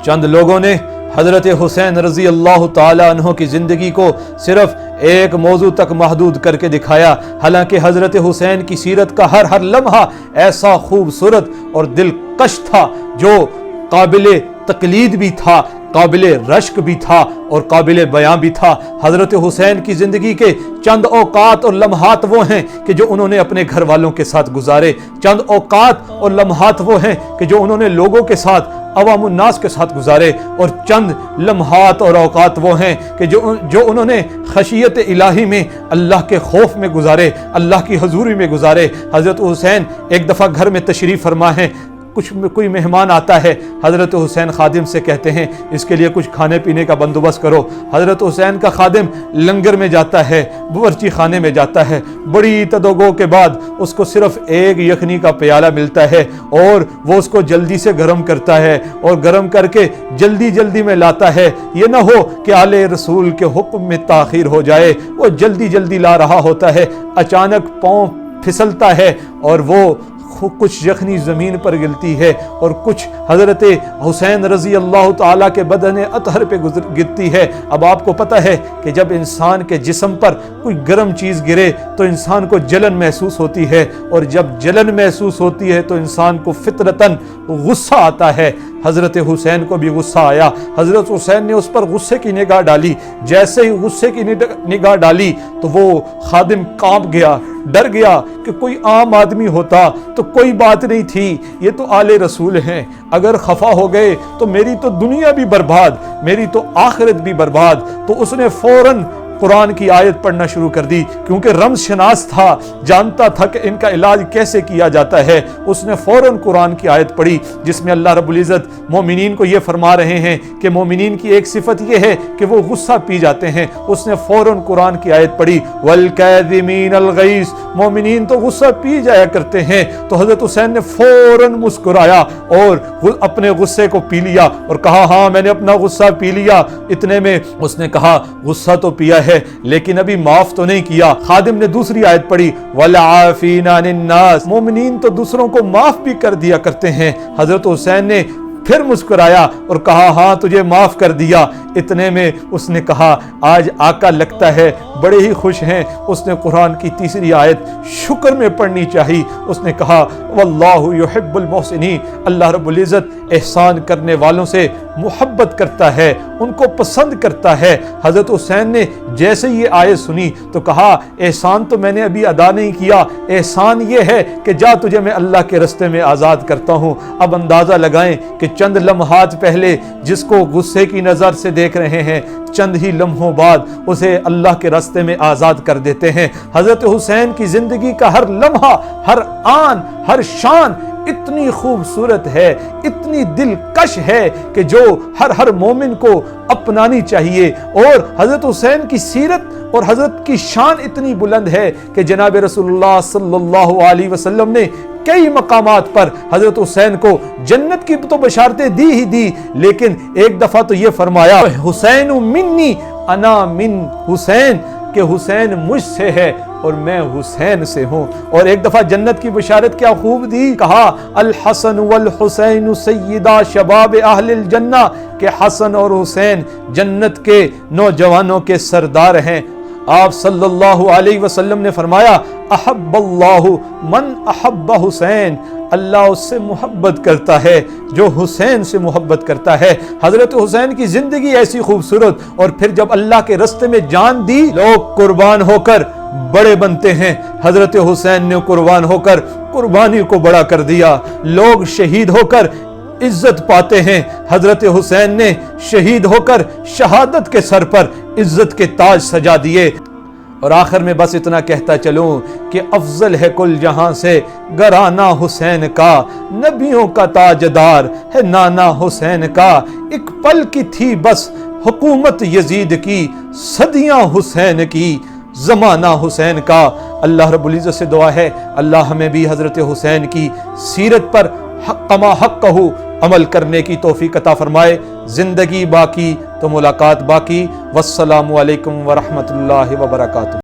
چند لوگوں نے حضرت حسین رضی اللہ تعالی عنہ کی زندگی کو صرف ایک موضوع تک محدود کر کے دکھایا، حالانکہ حضرت حسین کی سیرت کا ہر لمحہ ایسا خوبصورت اور دلکش تھا جو قابل تقلید بھی تھا، قابل رشک بھی تھا اور قابل بیان بھی تھا۔ حضرت حسین کی زندگی کے چند اوقات اور لمحات وہ ہیں کہ جو انہوں نے اپنے گھر والوں کے ساتھ گزارے، چند اوقات اور لمحات وہ ہیں کہ جو انہوں نے لوگوں کے ساتھ، عوام الناس کے ساتھ گزارے، اور چند لمحات اور اوقات وہ ہیں کہ جو انہوں نے خشیت الہی میں، اللہ کے خوف میں گزارے، اللہ کی حضوری میں گزارے۔ حضرت حسین ایک دفعہ گھر میں تشریف فرما ہے، کوئی مہمان آتا ہے، حضرت حسین خادم سے کہتے ہیں اس کے لیے کچھ کھانے پینے کا بندوبست کرو۔ حضرت حسین کا خادم لنگر میں جاتا ہے، باورچی خانے میں جاتا ہے، بڑی تدوگو کے بعد اس کو صرف ایک یخنی کا پیالہ ملتا ہے اور وہ اس کو جلدی سے گرم کرتا ہے اور گرم کر کے جلدی میں لاتا ہے، یہ نہ ہو کہ آل رسول کے حکم میں تاخیر ہو جائے۔ وہ جلدی لا رہا ہوتا ہے، اچانک پاؤں پھسلتا ہے اور وہ کچھ یخنی زمین پر گرتی ہے اور کچھ حضرت حسین رضی اللہ تعالیٰ کے بدن اطہر پہ گرتی ہے۔ اب آپ کو پتہ ہے کہ جب انسان کے جسم پر کوئی گرم چیز گرے تو انسان کو جلن محسوس ہوتی ہے، اور جب جلن محسوس ہوتی ہے تو انسان کو فطرتاً غصہ آتا ہے۔ حضرت حسین کو بھی غصہ آیا، حضرت حسین نے اس پر غصے کی نگاہ ڈالی۔ جیسے ہی غصے کی نگاہ ڈالی تو وہ خادم کانپ گیا، ڈر گیا کہ کوئی عام آدمی ہوتا تو کوئی بات نہیں تھی، یہ تو آل رسول ہیں، اگر خفا ہو گئے تو میری تو دنیا بھی برباد، میری تو آخرت بھی برباد۔ تو اس نے فوراً قرآن کی آیت پڑھنا شروع کر دی، کیونکہ رمز شناس تھا، جانتا تھا کہ ان کا علاج کیسے کیا جاتا ہے۔ اس نے فوراً قرآن کی آیت پڑھی جس میں اللہ رب العزت مومنین کو یہ فرما رہے ہیں کہ مومنین کی ایک صفت یہ ہے کہ وہ غصہ پی جاتے ہیں۔ اس نے فوراً قرآن کی آیت پڑھی وَالْكَاظِمِينَ الْغَيْظَ، مومنین تو غصہ پی جایا کرتے ہیں۔ تو حضرت حسین نے فوراً مسکرایا اور اپنے غصے کو پی لیا اور کہا ہاں میں نے اپنا غصہ پی لیا۔ اتنے میں اس نے کہا غصہ تو پیا ہے لیکن ابھی معاف تو نہیں کیا۔ خادم نے دوسری آیت پڑھی وَالْعَافِينَ عَنِ النَّاسِ، مومنین تو دوسروں کو معاف بھی کر دیا کرتے ہیں۔ حضرت حسین نے پھر مسکرایا اور کہا ہاں تجھے معاف کر دیا۔ اتنے میں اس نے کہا آج آقا لگتا ہے بڑے ہی خوش ہیں۔ اس نے قرآن کی تیسری آیت شکر میں پڑھنی چاہی۔ اس نے کہا واللہ یحب المحسنین، اللہ رب العزت احسان کرنے والوں سے محبت کرتا ہے، ان کو پسند کرتا ہے۔ حضرت حسین نے جیسے یہ آیت سنی تو کہا احسان تو میں نے ابھی ادا نہیں کیا، احسان یہ ہے کہ جا تجھے میں اللہ کے رستے میں آزاد کرتا ہوں۔ اب اندازہ لگائیں کہ چند لمحات پہلے جس کو غصے کی نظر سے دیکھ رہے ہیں، چند ہی لمحوں بعد اسے اللہ کے راستے میں آزاد کر دیتے ہیں۔ حضرت حسین کی زندگی کا ہر لمحہ، ہر آن، ہر شان اتنی خوبصورت ہے، اتنی دلکش ہے کہ جو ہر مومن کو اپنانی چاہیے۔ اور حضرت حسین کی سیرت اور حضرت کی شان اتنی بلند ہے کہ جناب رسول اللہ صلی اللہ علیہ وسلم نے کئی مقامات پر حضرت حسین کو جنت کی تو بشارتیں دی ہی دی، لیکن ایک دفعہ تو یہ فرمایا حسین منی انا من حسین، کہ حسین مجھ سے ہے اور میں حسین سے ہوں۔ اور ایک دفعہ جنت کی بشارت کیا خوب دی، کہا الحسن والحسین سیدا شباب اہل الجنہ، کہ حسن اور حسین جنت کے نوجوانوں کے سردار ہیں۔ آپ صلی اللہ علیہ وسلم نے فرمایا احب اللہ من احب حسین، اللہ اس سے محبت کرتا ہے جو حسین سے محبت کرتا ہے۔ حضرت حسین کی زندگی ایسی خوبصورت، اور پھر جب اللہ کے راستے میں جان دی لوگ قربان ہو کر بڑے بنتے ہیں۔ حضرت حسین نے قربان ہو کر قربانی کو بڑا کر دیا، لوگ شہید ہو کر عزت پاتے ہیں۔ حضرت حسین نے شہید ہو کر شہادت کے سر پر عزت کے تاج سجا دیے۔ اور آخر میں بس اتنا کہتا چلوں کہ افضل ہے کل جہاں سے گھرانہ حسین کا، نبیوں کا تاجدار ہے نانا حسین کا، ایک پل کی تھی بس حکومت یزید کی، صدیاں حسین کی زمانہ حسین کا۔ اللہ رب العزت سے دعا ہے اللہ ہمیں بھی حضرت حسین کی سیرت پر کما حق عمل کرنے کی توفیق عطا فرمائے۔ زندگی باقی تو ملاقات باقی۔ والسلام علیکم ورحمۃ اللہ وبرکاتہ۔